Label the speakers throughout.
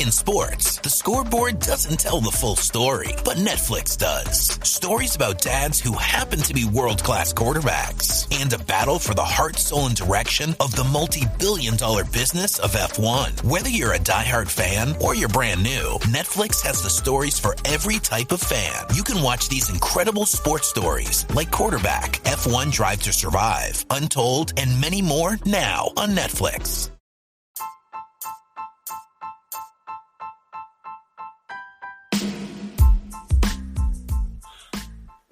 Speaker 1: In sports, the scoreboard doesn't tell the full story, but Netflix does. Stories about dads who happen to be world-class quarterbacks and a battle for the heart, soul, and direction of the multi-billion-dollar business of F1. Whether you're a diehard fan or you're brand new, Netflix has the stories for every type of fan. You can watch these incredible sports stories like Quarterback, F1 Drive to Survive, Untold, and many more now on Netflix.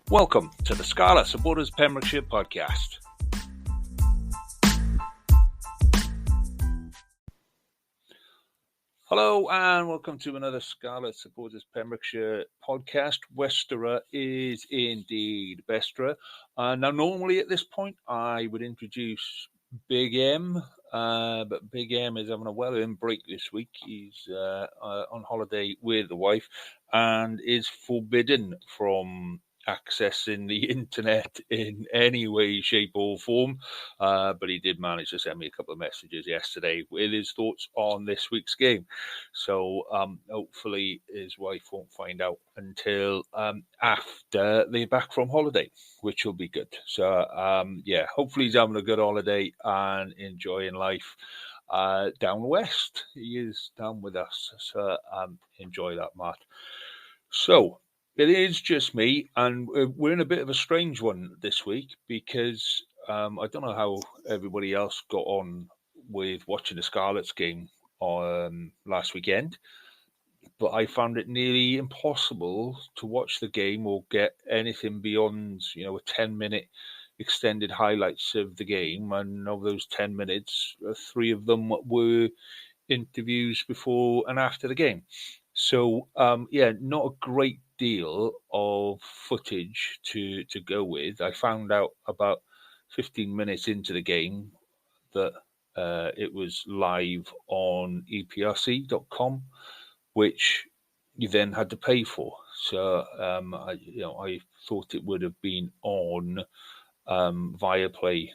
Speaker 2: Welcome to the Scarlets Supporters Pembrokeshire podcast. Hello and welcome to another Scarlet Supporters Pembrokeshire podcast. Westerer is indeed Bestra. Now, normally at this point, I would introduce Big M, but Big M is having a well-earned break this week. He's on holiday with the wife and is forbidden from accessing the internet in any way, shape or form, but he did manage to send me a couple of messages yesterday with his thoughts on this week's game. So hopefully his wife won't find out until after they're back from holiday, which will be good. So hopefully he's having a good holiday and enjoying life down west. He is down with us, so enjoy that, Matt. So it is just me, and we're in a bit of a strange one this week because I don't know how everybody else got on with watching the Scarlets game last weekend, but I found it nearly impossible to watch the game or get anything beyond, a 10-minute extended highlights of the game. And of those 10 minutes, 3 of them were interviews before and after the game. So, not a great deal of footage to go with. I found out about 15 minutes into the game that it was live on eprc.com, which you then had to pay for. So, I thought it would have been on Viaplay,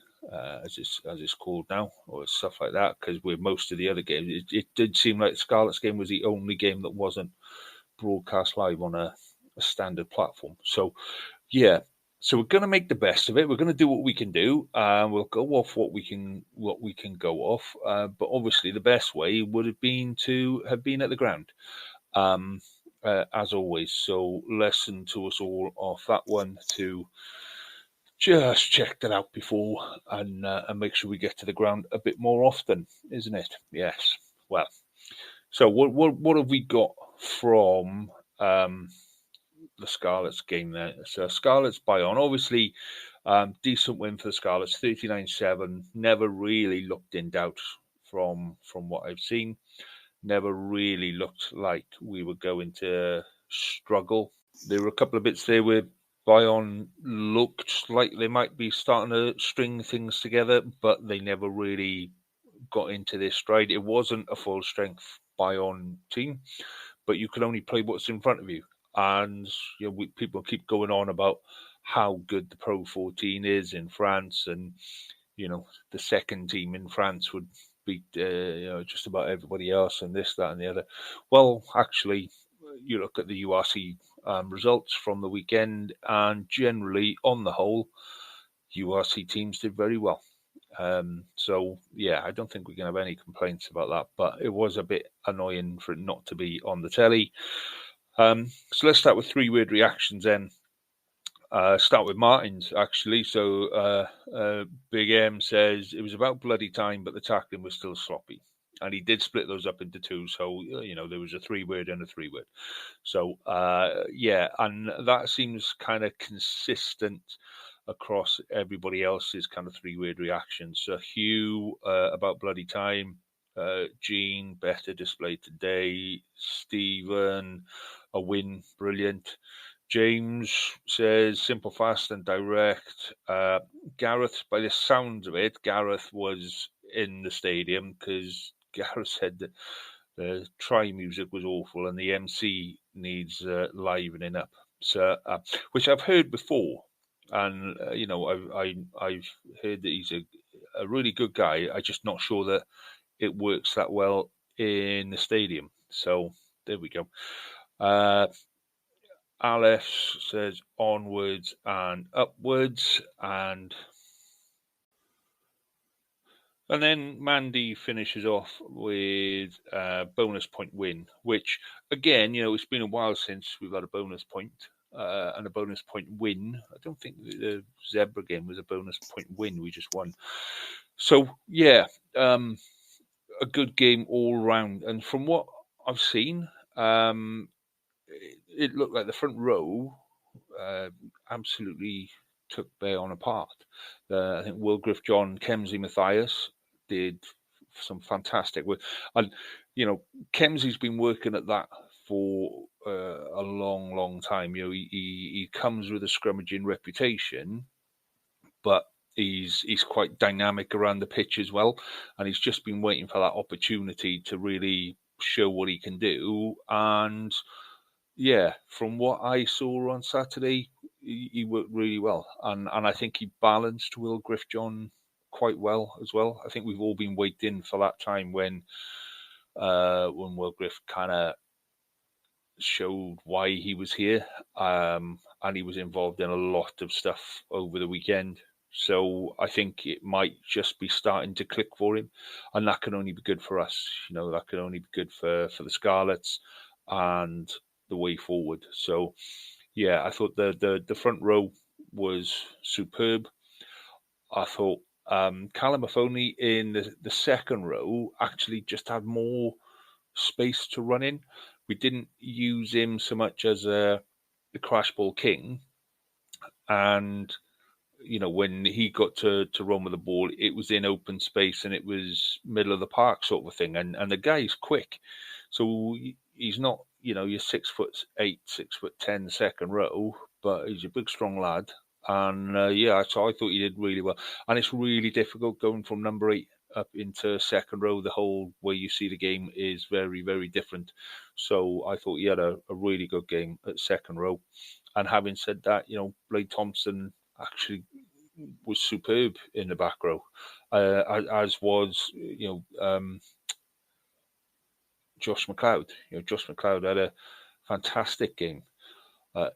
Speaker 2: as it's called now, or stuff like that, because with most of the other games, it did seem like the Scarlets game was the only game that wasn't broadcast live on a standard platform. So we're going to make the best of it. We're going to do what we can do. We'll go off what we can go off. But obviously, the best way would have been to have been at the ground, as always. So listen to us all off that one to just check that out before and make sure we get to the ground a bit more often, isn't it? Yes. Well, so what have we got from the Scarlets game there? So Scarlets Bayonne, obviously decent win for the Scarlets, 39-7. Never really looked in doubt from what I've seen. Never really looked like we were going to struggle. There were a couple of bits there where Bayonne looked like they might be starting to string things together, but they never really got into their stride. It wasn't a full-strength Bayonne team, but you can only play what's in front of you. And people keep going on about how good the Pro 14 is in France, and the second team in France would beat just about everybody else, and this, that, and the other. Well, actually, you look at the URC results from the weekend, and generally, on the whole, URC teams did very well. I don't think we can have any complaints about that, but it was a bit annoying for it not to be on the telly. So let's start with 3 weird reactions then. Start with Martin's, actually. So Big M says it was about bloody time, but the tackling was still sloppy. And he did split those up into 2. So, there was a 3-word and a 3-word. So, and that seems kind of consistent across everybody else's kind of 3-word reactions. So Hugh, about bloody time. Jean, better display today. Stephen, a win, brilliant. James says simple, fast and direct. Gareth, by the sounds of it, Gareth was in the stadium because Gareth said that the try music was awful and the MC needs livening up. So, which I've heard before, and I've heard that he's a really good guy. I'm just not sure that it works that well in the stadium. So there we go. Alice says onwards and upwards, and then Mandy finishes off with a bonus point win, which again, it's been a while since we've had a bonus point and a bonus point win. I don't think the Zebra game was a bonus point win. We just won. So yeah, a good game all round. And from what I've seen, it looked like the front row absolutely took Bayonne apart. I think Will Griff, John, Kemsey, Matthias did some fantastic work. And, Kemsey's been working at that for a long, long time. He comes with a scrummaging reputation, but he's quite dynamic around the pitch as well. And he's just been waiting for that opportunity to really show what he can do. And yeah, from what I saw on Saturday, he worked really well, and I think he balanced Will Griffjohn quite well as well. I think we've all been waiting for that time when Will Griff kind of showed why he was here, and he was involved in a lot of stuff over the weekend. So I think it might just be starting to click for him, and that can only be good for us. That can only be good for the Scarlets and the way forward. So yeah, I thought the front row was superb. I thought Callum Mahoney in the second row actually just had more space to run in. We didn't use him so much as the crash ball king, and when he got to run with the ball, it was in open space and it was middle of the park sort of thing. And the guy's quick, so he's not your 6'8", 6'10" second row, but he's a big strong lad. And so I thought he did really well. And it's really difficult going from number 8 up into second row. The whole way you see the game is very, very different. So I thought he had a really good game at second row. And having said that, Blade Thompson actually was superb in the back row, as was Josh McLeod. Josh McLeod had a fantastic game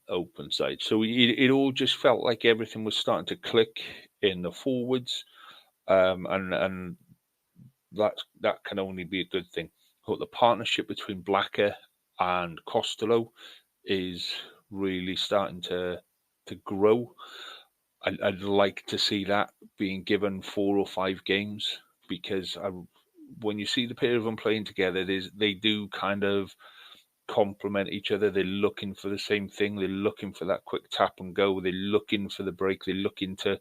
Speaker 2: open side. So it all just felt like everything was starting to click in the forwards, and that can only be a good thing. But the partnership between Blacker and Costello is really starting to grow. I'd like to see that being given 4 or 5 games, because when you see the pair of them playing together, they do kind of complement each other. They're looking for the same thing. They're looking for that quick tap and go. They're looking for the break. They're looking to,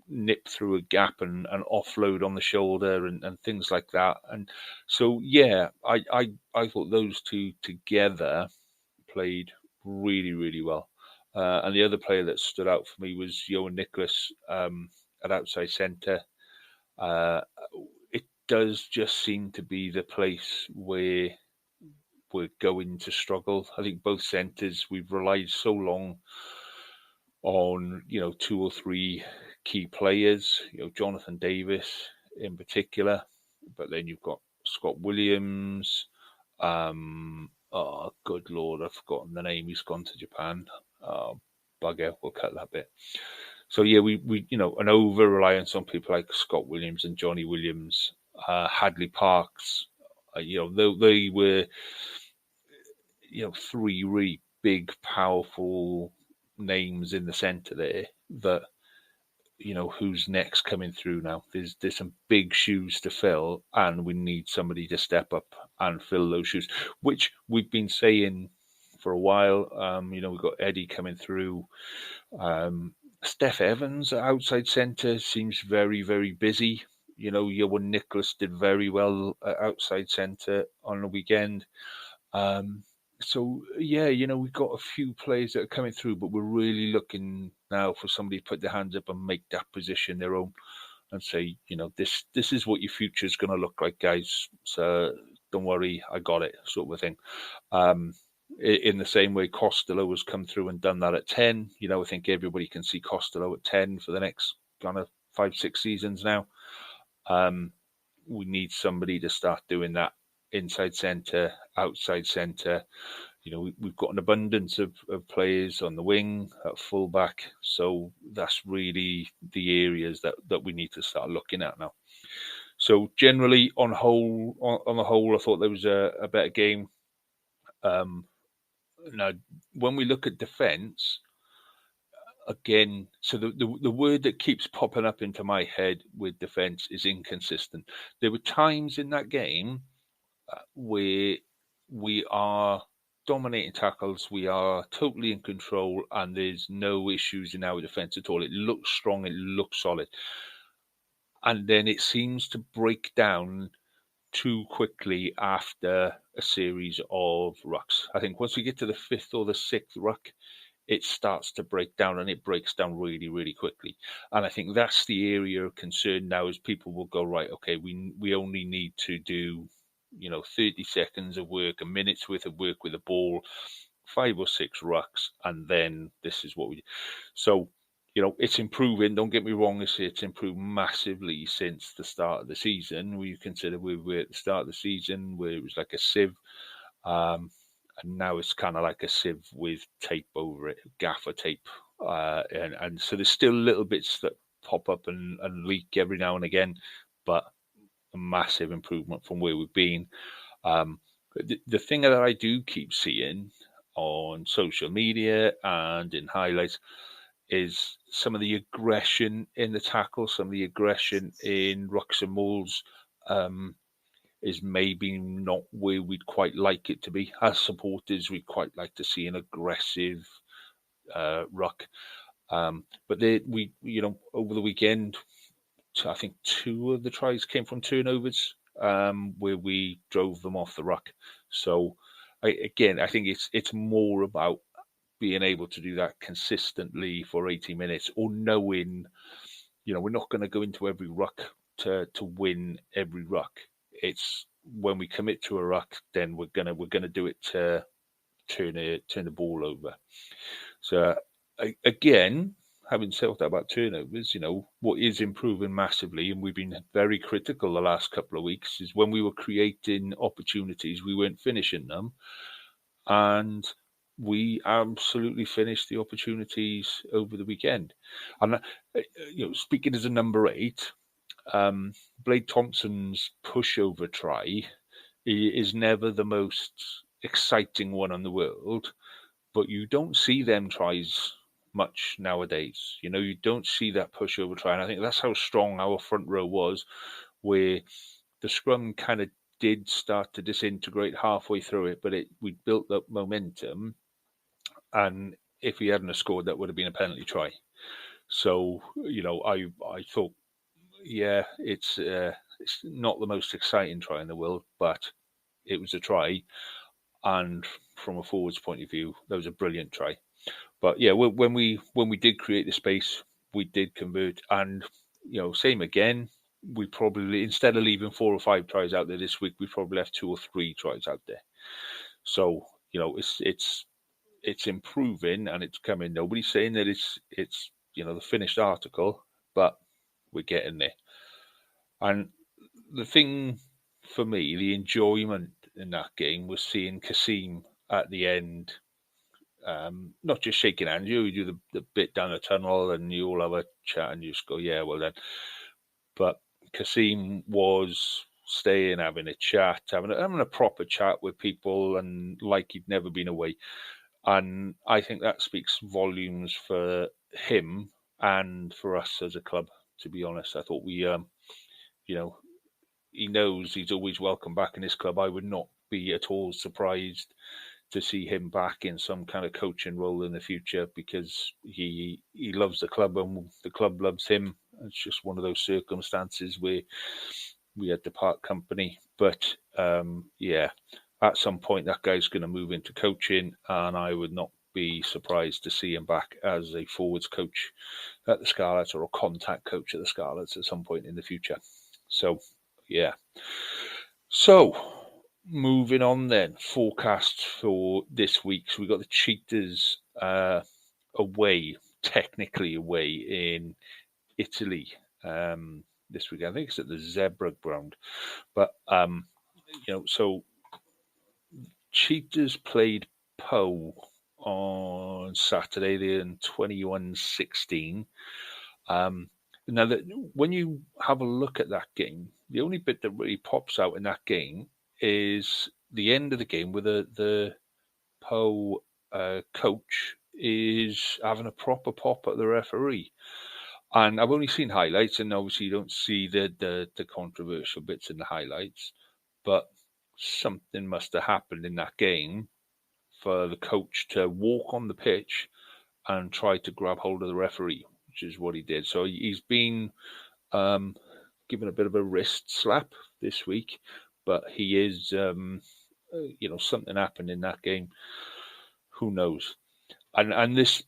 Speaker 2: nip through a gap and offload on the shoulder and things like that. And so, yeah, I thought those two together played really, really well. And the other player that stood out for me was Johan Nicholas at outside centre. It does just seem to be the place where we're going to struggle. I think both centres, we've relied so long on, 2 or 3 key players, Jonathan Davis in particular, but then you've got Scott Williams. Oh, good Lord, I've forgotten the name. He's gone to Japan. Bugger, we'll cut that bit. So yeah, we an over reliance on people like Scott Williams and Johnny Williams, Hadley Parks. They were 3 really big, powerful names in the centre there that who's next coming through now. There's some big shoes to fill, and we need somebody to step up and fill those shoes, which we've been saying for a while. We've got Eddie coming through. Steph Evans outside centre seems very, very busy. Johan Nicholas did very well outside centre on the weekend. So, yeah, we've got a few players that are coming through, but we're really looking now for somebody to put their hands up and make that position their own and say, this is what your future is going to look like, guys. So don't worry, I got it, sort of a thing. In the same way Costello has come through and done that at 10, I think everybody can see Costello at 10 for the next kind of 5-6 seasons now. We need somebody to start doing that inside centre, outside centre. We've got an abundance of players on the wing, at fullback. So that's really the areas that we need to start looking at now. So generally, on the whole, I thought there was a better game. Now, when we look at defence, again, so the word that keeps popping up into my head with defence is inconsistent. There were times in that game where we are dominating tackles, we are totally in control, and there's no issues in our defence at all. It looks strong, it looks solid. And then it seems to break down too quickly after a series of rucks. I think once we get to the fifth or the sixth ruck, it starts to break down, and it breaks down really, really quickly. And I think that's the area of concern now, is people will go, right, okay, we only need to do 30 seconds of work, a minute's worth of work with a ball, 5 or 6 rucks, and then this is what we do. So, it's improving. Don't get me wrong, it's improved massively since the start of the season. We consider we were at the start of the season where it was like a sieve, and now it's kind of like a sieve with tape over it, gaffer tape, and so there's still little bits that pop up and leak every now and again, but a massive improvement from where we've been. The thing that I do keep seeing on social media and in highlights is some of the aggression in the tackle, some of the aggression in rucks and mauls is maybe not where we'd quite like it to be. As supporters, we'd quite like to see an aggressive ruck. But over the weekend, I think 2 of the tries came from turnovers, where we drove them off the ruck. So I think it's more about being able to do that consistently for 80 minutes, or knowing, we're not going to go into every ruck to win every ruck. It's when we commit to a ruck, then we're gonna do it to turn the ball over. So again, having said that about turnovers, what is improving massively, and we've been very critical the last couple of weeks, is when we were creating opportunities, we weren't finishing them, and we absolutely finished the opportunities over the weekend. And speaking as a number 8, Blade Thompson's pushover try is never the most exciting one in the world, but you don't see them tries much nowadays. You don't see that pushover try, and I think that's how strong our front row was, where the scrum kind of did start to disintegrate halfway through it, but we built up momentum, and if he hadn't have scored, that would have been a penalty try. So I thought, yeah, it's not the most exciting try in the world, but it was a try, and from a forward's point of view, that was a brilliant try. But yeah, when we did create the space, we did convert, and same again. We probably, instead of leaving 4 or 5 tries out there this week, we probably left 2 or 3 tries out there. So it's improving and it's coming. Nobody's saying that it's the finished article, but we're getting there. And the thing for me, the enjoyment in that game was seeing Kasim at the end, not just shaking hands. You do the bit down the tunnel and you all have a chat and you just go, yeah, well then. But Kasim was staying, having a chat, having a proper chat with people, and like he'd never been away. And I think that speaks volumes for him and for us as a club, to be honest. I thought we, he knows he's always welcome back in this club. I would not be at all surprised to see him back in some kind of coaching role in the future, because he loves the club and the club loves him. It's just one of those circumstances where we had to part company. But at some point that guy's going to move into coaching, and I would not be surprised to see him back as a forwards coach at the Scarlets, or a contact coach at the Scarlets at some point in the future. So, yeah. So, moving on then, forecasts for this week. So we got the Cheetahs technically away in Italy this weekend. I think it's at the Zebra ground. But So Cheetahs played Poe on Saturday. They're in 21-16. Now, when you have a look at that game, the only bit that really pops out in that game is the end of the game where the Poe coach is having a proper pop at the referee. And I've only seen highlights, and obviously you don't see the controversial bits in the highlights, but something must have happened in that game for the coach to walk on the pitch and try to grab hold of the referee, which is what he did. So he's been given a bit of a wrist slap this week, but he is, something happened in that game. Who knows? And this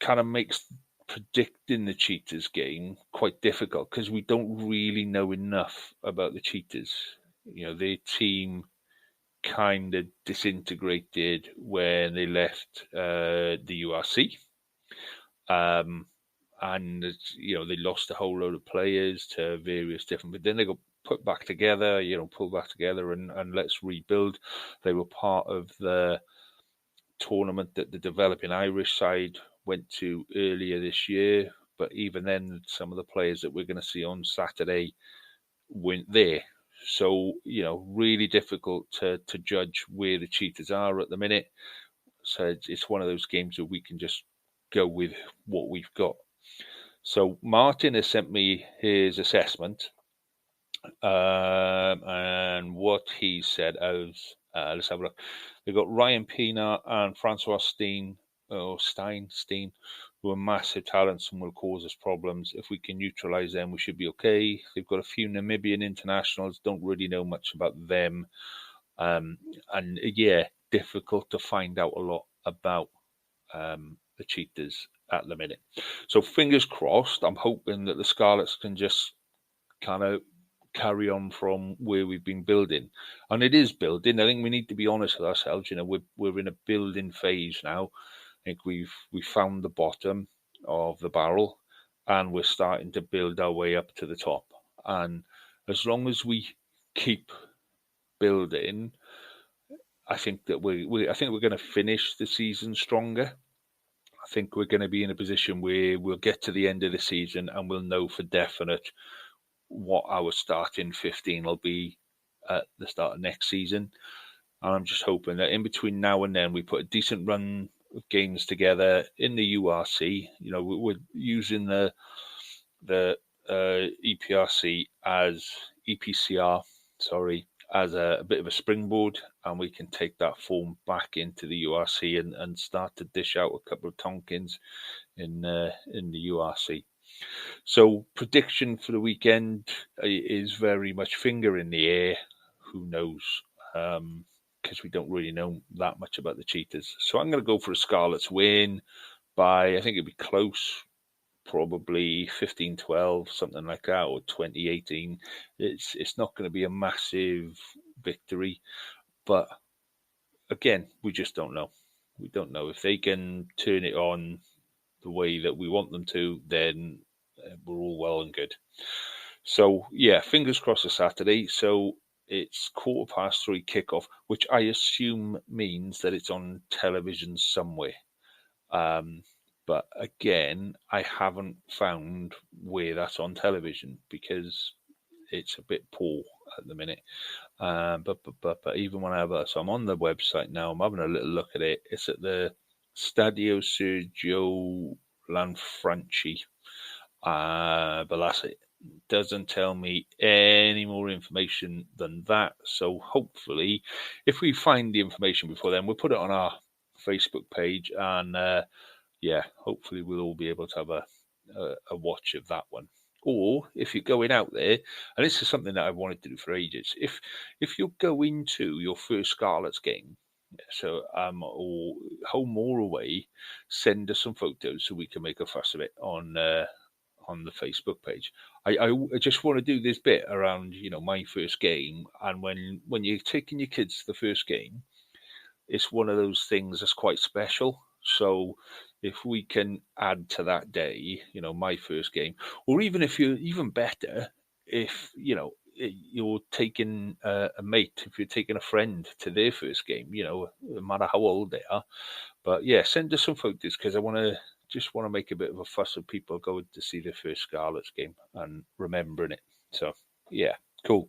Speaker 2: kind of makes predicting the Cheetahs game quite difficult because we don't really know enough about the Cheetahs. Their team kind of disintegrated when they left the URC. And they lost a whole load of players to various different, but then they got put back together, pulled back together and let's rebuild. They were part of the tournament that the developing Irish side went to earlier this year, but even then, some of the players that we're going to see on Saturday weren't there. So, really difficult to judge where the Cheetahs are at the minute. So it's one of those games where we can just go with what we've got. So Martin has sent me his assessment, and what he said is, let's have a look. They've got Ryan Pienaar and Francois Stein, who are massive talents and will cause us problems. If we can neutralise them, we should be okay. They've got a few Namibian internationals, don't really know much about them. And difficult to find out a lot about the Cheetahs at the minute. So fingers crossed, I'm hoping that the Scarlets can just kind of carry on from where we've been building. And it is building. I think we need to be honest with ourselves. We're in a building phase now. I think we found the bottom of the barrel and we're starting to build our way up to the top. And as long as we keep building, I think that we're going to finish the season stronger. I think we're going to be in a position where we'll get to the end of the season and we'll know for definite what our starting 15 will be at the start of next season. And I'm just hoping that in between now and then we put a decent run of games together in the URC. We're using the EPRC as as a bit of a springboard, and we can take that form back into the URC and start to dish out a couple of Tonkins in the URC. So prediction for the weekend is very much finger in the air. Who knows? Because we don't really know that much about the Cheetahs. So I'm going to go for a Scarlets win by, I think it'll be close, probably 15-12, something like that, or 20-18. It's not going to be a massive victory, but again, we just don't know. We don't know. If they can turn it on the way that we want them to, then we're all well and good. So yeah, fingers crossed for Saturday. So it's 3:15 kickoff, which I assume means that it's on television somewhere. But again, I haven't found where that's on television because it's a bit poor at the minute. But even when so I'm on the website now, I'm having a little look at it. It's at the Stadio Sergio Lanfranchi. But that's it. Doesn't tell me any more information than that. So hopefully, if we find the information before then, we'll put it on our Facebook page, and hopefully we'll all be able to have a watch of that one. Or if you're going out there, and this is something that I've wanted to do for ages, if you're going to your first Scarlets game, so or home or away, send us some photos so we can make a fuss of it on the Facebook page. I just want to do this bit around my first game, and when you're taking your kids to the first game, it's one of those things that's quite special. So if we can add to that day, my first game, or even if you're even better, if you're taking a mate, if you're taking a friend to their first game, no matter how old they are. But yeah, send us some photos because I want to make a bit of a fuss of people going to see their first Scarlets game and remembering it. So yeah, cool.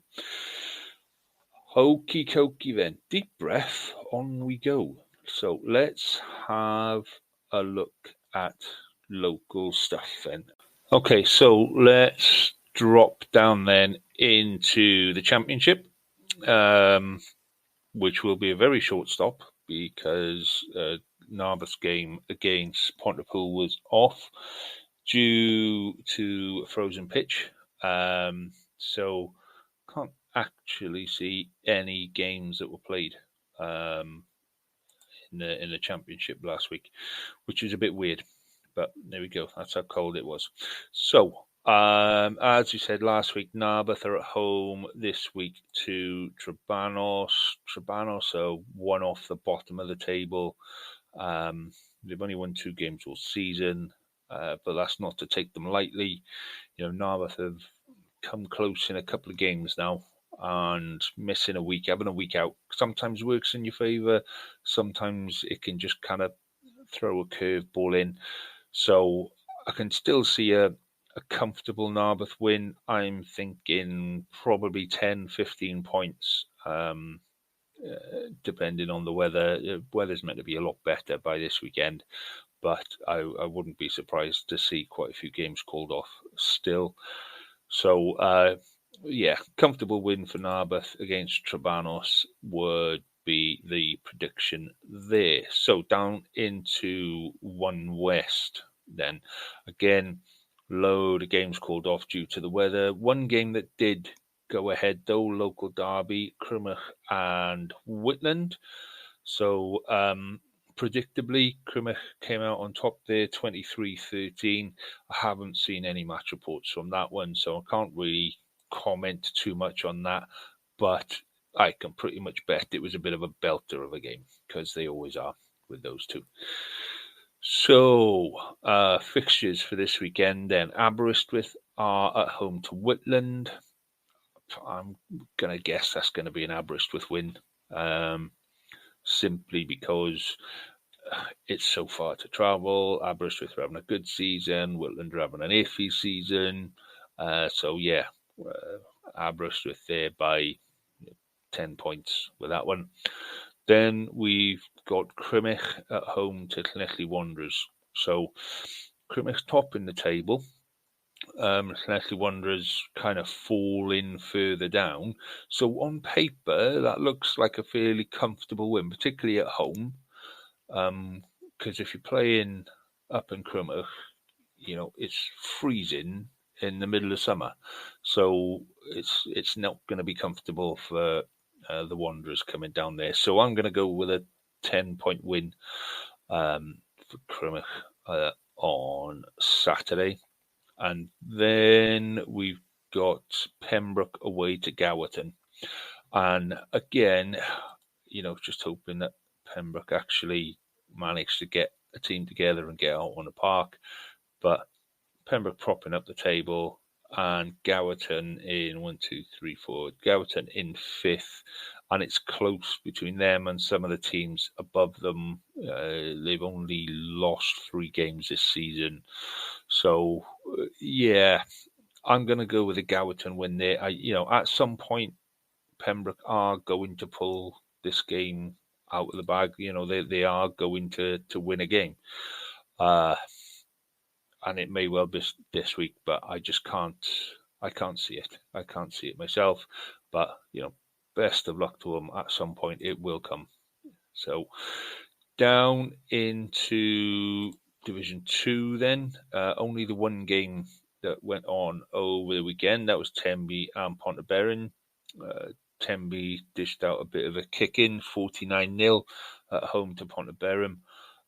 Speaker 2: Okie dokie then. Deep breath, on we go. So let's have a look at local stuff then. Okay, so let's drop down then into the Championship, which will be a very short stop because Narberth's game against Pontypool was off due to a frozen pitch. So can't actually see any games that were played in the Championship last week, which is a bit weird. But there we go. That's how cold it was. So, as we said last week, Narberth are at home this week to Trebanos. Trebanos are one off the bottom of the table. They've only won 2 games all season, but that's not to take them lightly. Narberth have come close in a couple of games now, and missing a week, having a week out, sometimes works in your favour. Sometimes it can just kind of throw a curveball in. So I can still see a comfortable Narberth win. I'm thinking probably 10, 15 points, depending on the weather. The weather's meant to be a lot better by this weekend, but I wouldn't be surprised to see quite a few games called off still. So, yeah, comfortable win for Narberth against Trebanos would be the prediction there. So down into 1 West then. Again, load of games called off due to the weather. One game that did go ahead though, local derby, Crymych and Whitland. So predictably, Crymych came out on top there, 23-13. I haven't seen any match reports from that one, so I can't really comment too much on that. But I can pretty much bet it was a bit of a belter of a game, because they always are with those two. So, fixtures for this weekend then. Aberystwyth are at home to Whitland. I'm going to guess that's going to be an Aberystwyth win, simply because it's so far to travel. Aberystwyth are having a good season. Whitland are having an iffy season. So, yeah, Aberystwyth there by 10 points with that one. Then we've got Crymych at home to Llanelli Wanderers. So Crymych's top in the table. Llanelli Wanderers kind of fall in further down. So on paper, that looks like a fairly comfortable win, particularly at home. Because if you're playing up in Crymych, it's freezing in the middle of summer. So it's not going to be comfortable for the Wanderers coming down there. So I'm going to go with a 10-point win for Crymych on Saturday. And then we've got Pembroke away to Gowerton. And again, just hoping that Pembroke actually managed to get a team together and get out on the park. But Pembroke propping up the table, and Gowerton in 1, 2, 3, 4. Gowerton in 5th, and it's close between them and some of the teams above them. They've only lost 3 games this season. So, yeah, I'm going to go with a Gowerton win there. At some point, Pembroke are going to pull this game out of the bag. They are going to win a game. And it may well be this week, but I just can't see it. I can't see it myself. But, best of luck to them. At some point, it will come. So, down into Division 2 then. Only the one game that went on over the weekend. That was Tenby and Pontyberyn. Tenby dished out a bit of a kick-in, 49-0 at home to Pontyberyn,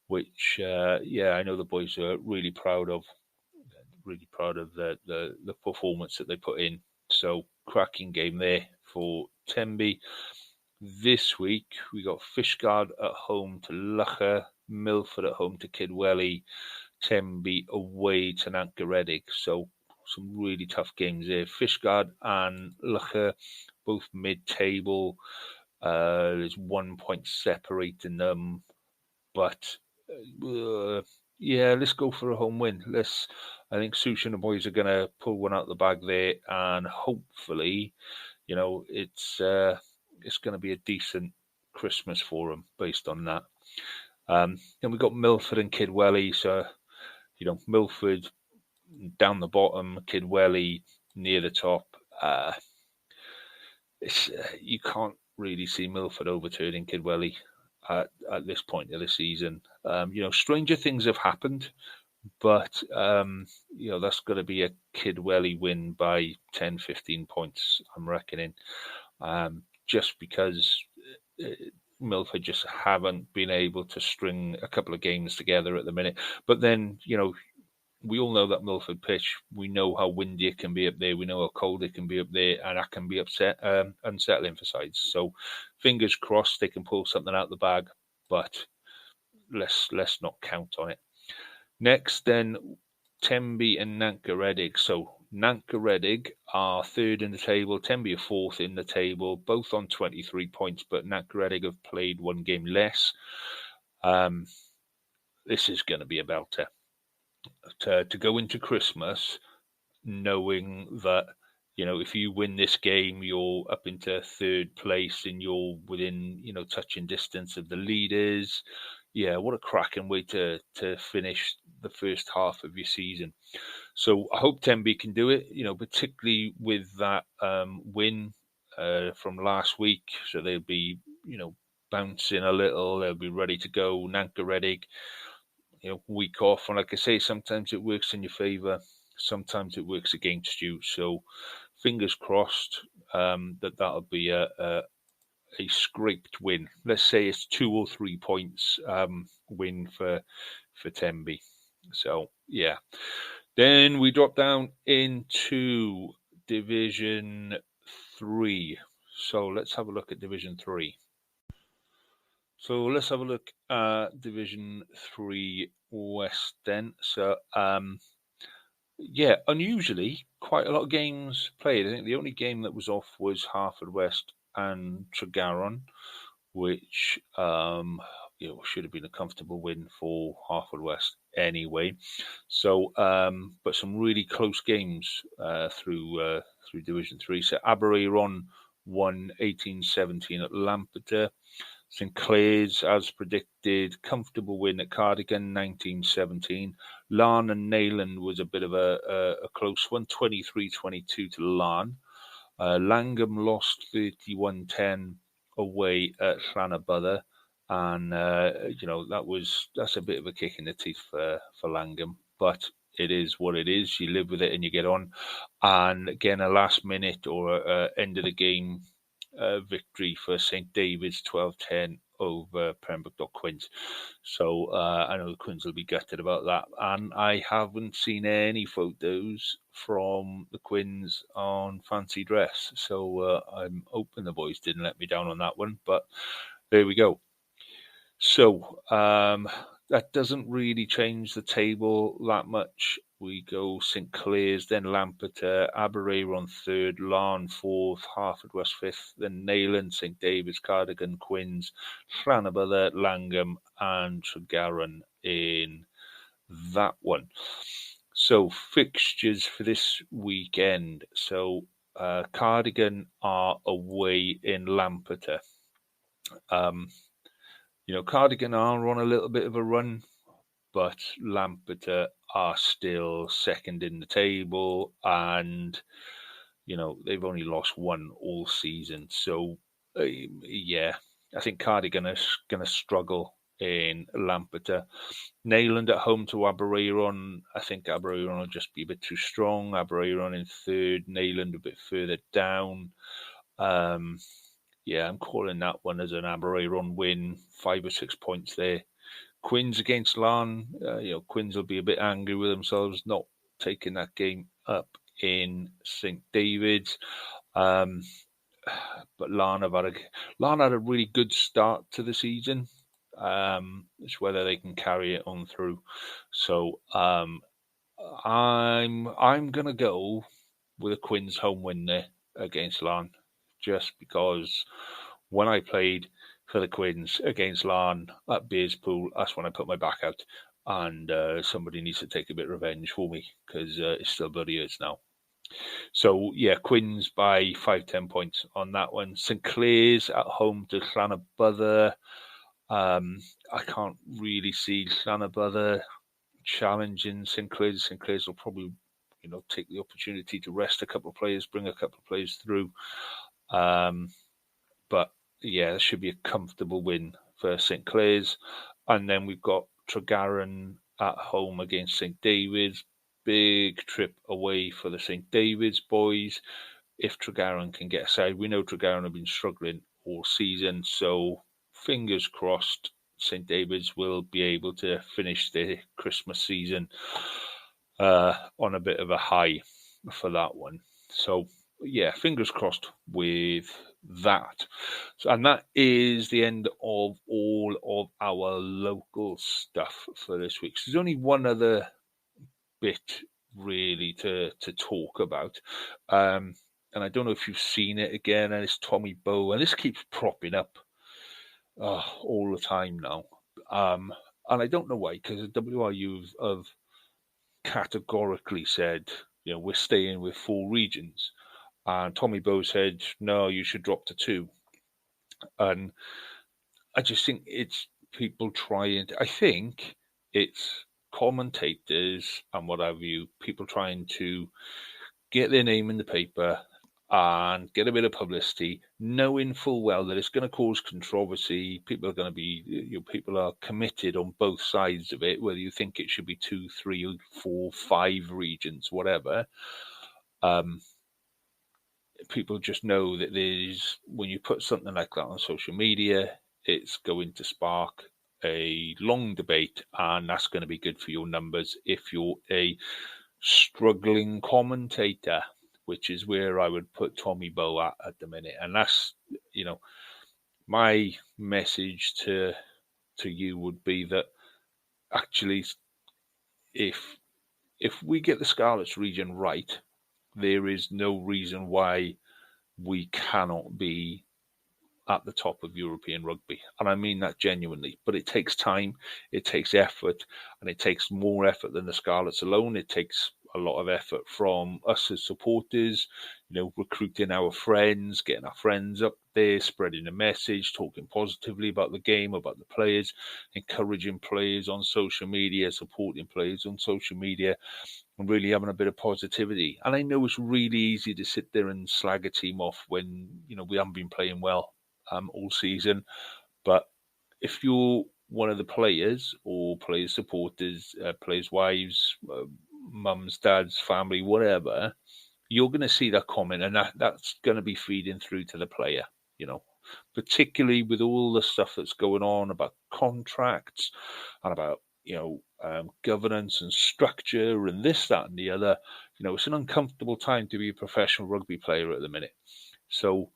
Speaker 2: which, I know the boys are really proud of. Really proud of the performance that they put in. So, cracking game there for Tenby. This week, we got Fishguard at home to Lucha, Milford at home to Kidwelly, Tenby away to Nantgaredig. So, some really tough games there. Fishguard and Lucher, both mid-table. There's 1 point separating them, but yeah, let's go for a home win. I think Sush and the boys are going to pull one out the bag there, and hopefully, it's going to be a decent Christmas for them based on that. Then we've got Milford and Kidwelly, so Milford down the bottom, Kidwelly near the top. You can't really see Milford overturning Kidwelly at this point of the season. Stranger things have happened, but that's going to be a Kidwelly win by 10, 15 points, I'm reckoning, just because Milford just haven't been able to string a couple of games together at the minute. But then, we all know that Milford pitch. We know how windy it can be up there. We know how cold it can be up there, and that can be unsettling for sides. So, fingers crossed they can pull something out the bag, but let's not count on it. Next, then, Tenby and Nanker Redig. So, Nanker Redig are third in the table. Tenby are fourth in the table, both on 23 points, but Nanker Redig have played one game less. This is going to be a belter. To go into Christmas knowing that, if you win this game, you're up into third place and you're within, touching distance of the leaders. Yeah, what a cracking way to finish the first half of your season. So I hope Tenby can do it, particularly with that win from last week. So they'll be, bouncing a little. They'll be ready to go. Nanker Redig, week off. And like I say, sometimes it works in your favour. Sometimes it works against you. So fingers crossed that'll be a scraped win. Let's say it's 2 or 3 points win for Tenby. So yeah. Then we drop down into Division 3. So let's have a look at Division 3. So let's have a look at Division 3 West then. So unusually quite a lot of games played. I think the only game that was off was Haverfordwest and Tregaron, which should have been a comfortable win for Haverfordwest anyway. So, but some really close games through Division 3. So Abereyron won 18-17 at Lampeter. St Clair's, as predicted, comfortable win at Cardigan, 19-17. Larne and Neyland was a bit of a close one, 23-22 to Larne. Langham lost 31-10 away at Llanybother, and that's a bit of a kick in the teeth for Langham, but it is what it is. You live with it and you get on. And again, a last minute or end of the game victory for St David's, 12-10 over Pembrokeshire Quins. So I know the Quins will be gutted about that, and I haven't seen any photos from the Quins on fancy dress, so I'm hoping the boys didn't let me down on that one, but there we go. So that doesn't really change the table that much. We go St Clair's, then Lampeter, Abereyron third, Larne fourth, Haverfordwest fifth, then Neyland, St David's, Cardigan, Quins, Llanybother, Langham, and Tregaron in that one. So fixtures for this weekend. So Cardigan are away in Lampeter. Cardigan are on a little bit of a run, but Lampeter are still second in the table, and they've only lost one all season. So I think Cardigan is going to struggle in Lampeter. Neyland at home to Abereyron. I think Abereyron will just be a bit too strong. Abereyron in third, Neyland a bit further down. I'm calling that one as an Abereyron win, 5 or 6 points there. Quins against Larne, Quins will be a bit angry with themselves not taking that game up in St David's. But Larne had a really good start to the season. It's whether they can carry it on through. So I'm gonna go with a Quins home win there against Larne, just because when I played for the Quins against Larne at Beerspool, that's when I put my back out, and somebody needs to take a bit of revenge for me because it's still bloody hurts now. So yeah, Quins by 5-10 points on that one. St Clair's at home to Llanybother. I can't really see Llanybother challenging St Clair's. St Clair's will probably, take the opportunity to rest a couple of players, bring a couple of players through. But yeah, it should be a comfortable win for St Clair's. And then we've got Tregaron at home against St David's. Big trip away for the St David's boys. If Tregaron can get aside, we know Tregaron have been struggling all season, so fingers crossed St David's will be able to finish their Christmas season on a bit of a high for that one. So yeah, fingers crossed with that. So, and that is the end of all of our local stuff for this week. So there's only one other bit really to talk about. And I don't know if you've seen it again, and it's Tommy Bowe, and this keeps propping up all the time now. And I don't know why, because the WRU have categorically said, we're staying with 4 regions. And Tommy Bowe said, no, you should drop to 2. And I just think it's people trying to, I think it's commentators and what have you, people trying to get their name in the paper and get a bit of publicity, knowing full well that it's going to cause controversy. People are going to be, people are committed on both sides of it, whether you think it should be 2, 3, 4, 5 regions, whatever. People just know that when you put something like that on social media, it's going to spark a long debate, and that's going to be good for your numbers if you're a struggling commentator, which is where I would put Tommy Bowe at the minute. And that's, my message to you would be that actually, if we get the Scarlets region right, there is no reason why we cannot be at the top of European rugby. And I mean that genuinely. But it takes time, it takes effort, and it takes more effort than the Scarlets alone. It takes a lot of effort from us as supporters, recruiting our friends, getting our friends up there, spreading the message, talking positively about the game, about the players, encouraging players on social media, supporting players on social media, and really having a bit of positivity. And I know it's really easy to sit there and slag a team off when, we haven't been playing well all season. But if you're one of the players or players' supporters, players' wives, mums, dads, family, whatever, you're going to see that comment, and that's going to be feeding through to the player, particularly with all the stuff that's going on about contracts and about, governance and structure and this, that, and the other. It's an uncomfortable time to be a professional rugby player at the minute. So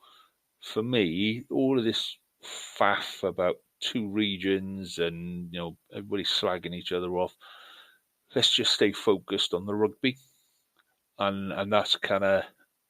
Speaker 2: for me, all of this faff about 2 regions and, everybody slagging each other off, let's just stay focused on the rugby. And that's kind of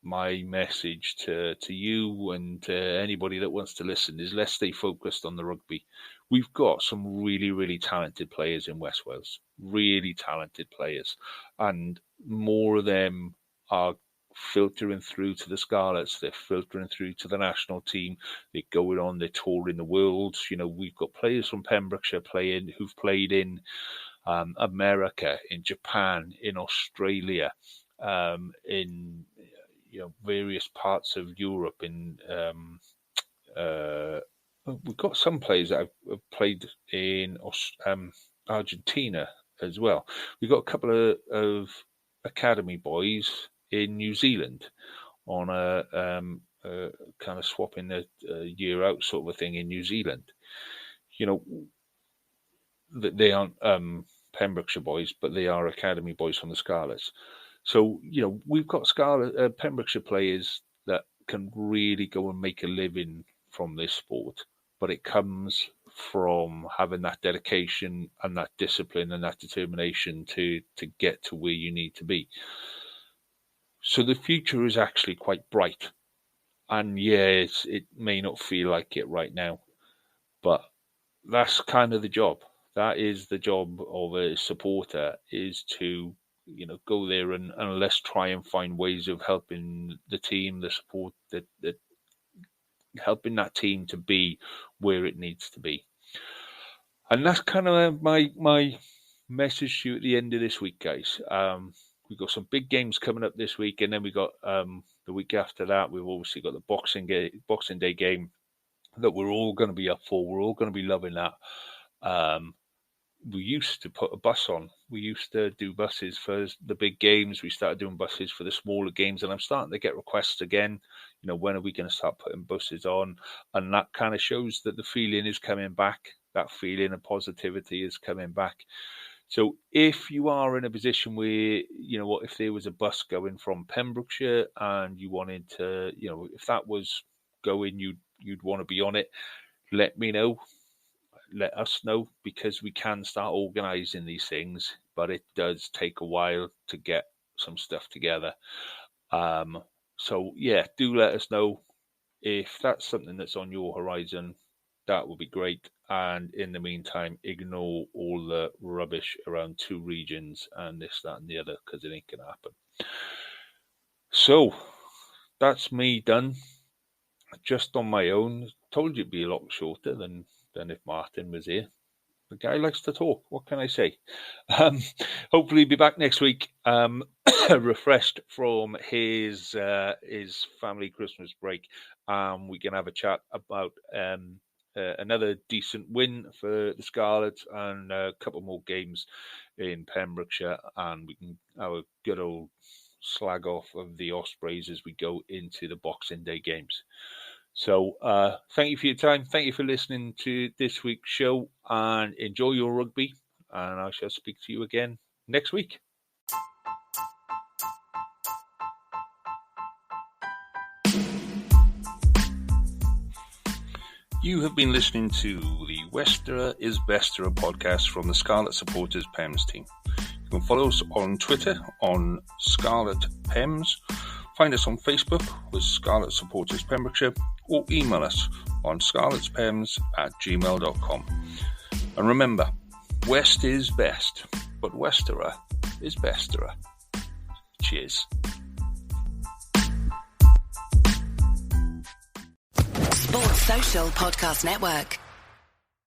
Speaker 2: my message to you and to anybody that wants to listen, is let's stay focused on the rugby. We've got some really, really talented players in West Wales, really talented players, and more of them are filtering through to the Scarlets. They're filtering through to the national team. They're going on, they're touring the world. We've got players from Pembrokeshire who've played in America, in Japan, in Australia, in various parts of Europe. We've got some players that have played in Argentina as well. We've got a couple of academy boys in New Zealand on a kind of swapping the year out sort of a thing in New Zealand. That they aren't Pembrokeshire boys, but they are academy boys from the Scarlets. So, we've got Pembrokeshire players that can really go and make a living from this sport, but it comes from having that dedication and that discipline and that determination to get to where you need to be. So the future is actually quite bright. And yeah, it may not feel like it right now, but that's kind of the job. That is the job of a supporter, is to, go there and let's try and find ways of helping the team, the support, that helping that team to be where it needs to be. And that's kind of my message to you at the end of this week, guys. We've got some big games coming up this week, and then we got the week after that. We've obviously got the Boxing Day game that we're all going to be up for. We're all going to be loving that. We used to put a bus on. We used to do buses for the big games. We started doing buses for the smaller games, and I'm starting to get requests again. When are we going to start putting buses on? And that kind of shows that the feeling is coming back. That feeling of positivity is coming back. So if you are in a position where, if there was a bus going from Pembrokeshire and you wanted to, if that was going, you'd want to be on it, let me know. Let us know, because we can start organising these things, but it does take a while to get some stuff together. So yeah, do let us know if that's something that's on your horizon. That would be great. And in the meantime, ignore all the rubbish around two regions and this, that, and the other, because it ain't going to happen. So that's me done. Just on my own. Told you it'd be a lot shorter than if Martin was here. The guy likes to talk. What can I say? Hopefully be back next week, refreshed from his family Christmas break. We can have a chat about another decent win for the Scarlets and a couple more games in Pembrokeshire, and we can have a good old slag off of the Ospreys as we go into the Boxing Day games. So thank you for your time. Thank you for listening to this week's show, and enjoy your rugby. And I shall speak to you again next week. You have been listening to the Westerer is Besterer podcast from the Scarlet Supporters Pems team. You can follow us on Twitter on Scarlet Pems. Find us on Facebook with Scarlet Supporters Pembrokeshire, or email us on scarletspems@gmail.com. And remember, West is best, but Westerer is Besterer. Cheers.
Speaker 3: Sports Social Podcast Network.